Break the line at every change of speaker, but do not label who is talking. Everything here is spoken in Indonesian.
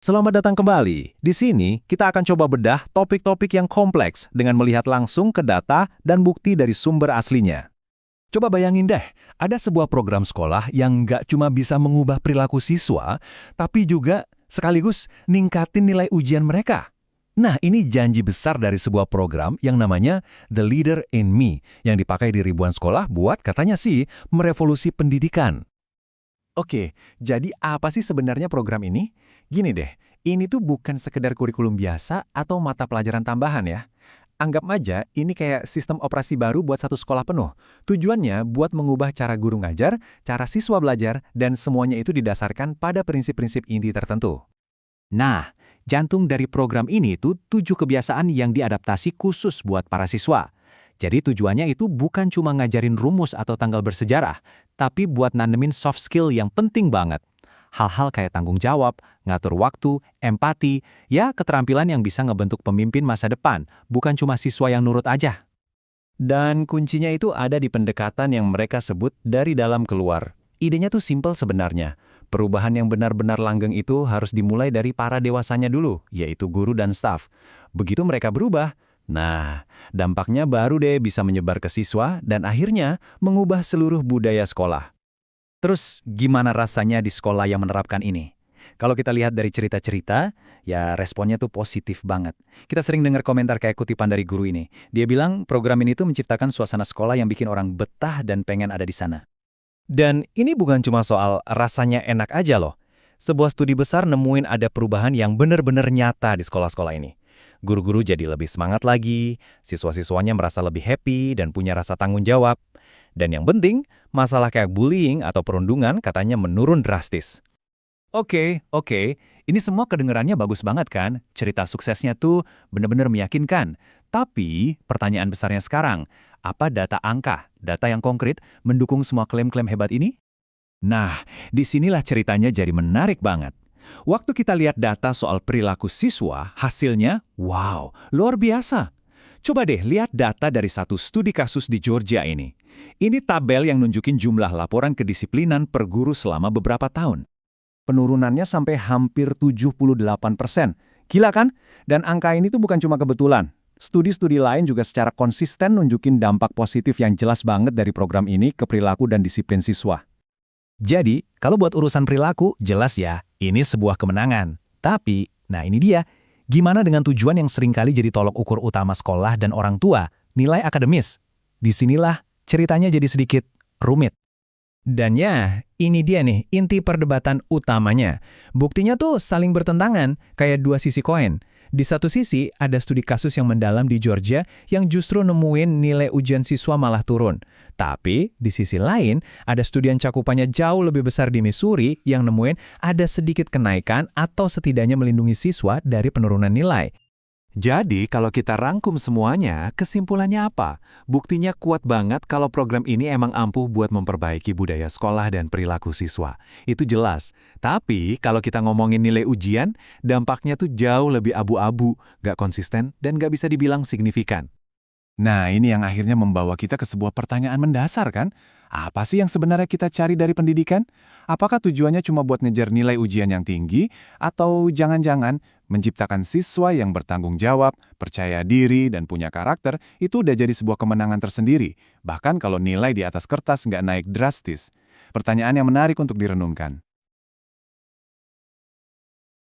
Selamat datang kembali. Di sini, kita akan coba bedah topik-topik yang kompleks dengan melihat langsung ke data dan bukti dari sumber aslinya. Coba bayangin deh, ada sebuah program sekolah yang nggak cuma bisa mengubah perilaku siswa, tapi juga sekaligus ningkatin nilai ujian mereka. Nah, ini janji besar dari sebuah program yang namanya The Leader in Me, yang dipakai di ribuan sekolah buat katanya sih merevolusi pendidikan. Oke, jadi apa sih sebenarnya program ini? Gini deh, ini tuh bukan sekedar kurikulum biasa atau mata pelajaran tambahan ya. Anggap aja ini kayak sistem operasi baru buat satu sekolah penuh. Tujuannya buat mengubah cara guru ngajar, cara siswa belajar, dan semuanya itu didasarkan pada prinsip-prinsip inti tertentu. Nah, jantung dari program ini itu 7 kebiasaan yang diadaptasi khusus buat para siswa. Jadi tujuannya itu bukan cuma ngajarin rumus atau tanggal bersejarah, tapi buat nanemin soft skill yang penting banget. Hal-hal kayak tanggung jawab, ngatur waktu, empati, ya keterampilan yang bisa ngebentuk pemimpin masa depan, bukan cuma siswa yang nurut aja. Dan kuncinya itu ada di pendekatan yang mereka sebut dari dalam keluar. Idenya tuh simpel sebenarnya. Perubahan yang benar-benar langgeng itu harus dimulai dari para dewasanya dulu, yaitu guru dan staf. Begitu mereka berubah, nah, dampaknya baru deh bisa menyebar ke siswa dan akhirnya mengubah seluruh budaya sekolah. Terus gimana rasanya di sekolah yang menerapkan ini? Kalau kita lihat dari cerita-cerita, ya responnya tuh positif banget. Kita sering dengar komentar kayak kutipan dari guru ini. Dia bilang program ini tuh menciptakan suasana sekolah yang bikin orang betah dan pengen ada di sana. Dan ini bukan cuma soal rasanya enak aja loh. Sebuah studi besar nemuin ada perubahan yang benar-benar nyata di sekolah-sekolah ini. Guru-guru jadi lebih semangat lagi, siswa-siswanya merasa lebih happy dan punya rasa tanggung jawab. Dan yang penting, masalah kayak bullying atau perundungan katanya menurun drastis. Oke, ini semua kedengarannya bagus banget kan? Cerita suksesnya tuh benar-benar meyakinkan. Tapi, pertanyaan besarnya sekarang, apa data angka, data yang konkret, mendukung semua klaim-klaim hebat ini? Nah, disinilah ceritanya jadi menarik banget. Waktu kita lihat data soal perilaku siswa, hasilnya, wow, luar biasa. Coba deh lihat data dari satu studi kasus di Georgia ini. Ini tabel yang nunjukin jumlah laporan kedisiplinan per guru selama beberapa tahun. Penurunannya sampai hampir 78%. Gila kan? Dan angka ini tuh bukan cuma kebetulan. Studi-studi lain juga secara konsisten nunjukin dampak positif yang jelas banget dari program ini ke perilaku dan disiplin siswa. Jadi, kalau buat urusan perilaku, jelas ya, ini sebuah kemenangan. Tapi, nah ini dia, gimana dengan tujuan yang seringkali jadi tolok ukur utama sekolah dan orang tua, nilai akademis? Disinilah ceritanya jadi sedikit rumit. Dan ya, ini dia nih inti perdebatan utamanya. Buktinya tuh saling bertentangan, kayak dua sisi koin. Di satu sisi, ada studi kasus yang mendalam di Georgia yang justru nemuin nilai ujian siswa malah turun. Tapi, di sisi lain, ada studi yang cakupannya jauh lebih besar di Missouri yang nemuin ada sedikit kenaikan atau setidaknya melindungi siswa dari penurunan nilai. Jadi, kalau kita rangkum semuanya, kesimpulannya apa? Buktinya kuat banget kalau program ini emang ampuh buat memperbaiki budaya sekolah dan perilaku siswa. Itu jelas. Tapi, kalau kita ngomongin nilai ujian, dampaknya tuh jauh lebih abu-abu, gak konsisten, dan gak bisa dibilang signifikan. Nah, ini yang akhirnya membawa kita ke sebuah pertanyaan mendasar kan? Apa sih yang sebenarnya kita cari dari pendidikan? Apakah tujuannya cuma buat ngejar nilai ujian yang tinggi? Atau jangan-jangan menciptakan siswa yang bertanggung jawab, percaya diri, dan punya karakter itu udah jadi sebuah kemenangan tersendiri, bahkan kalau nilai di atas kertas nggak naik drastis? Pertanyaan yang menarik untuk direnungkan.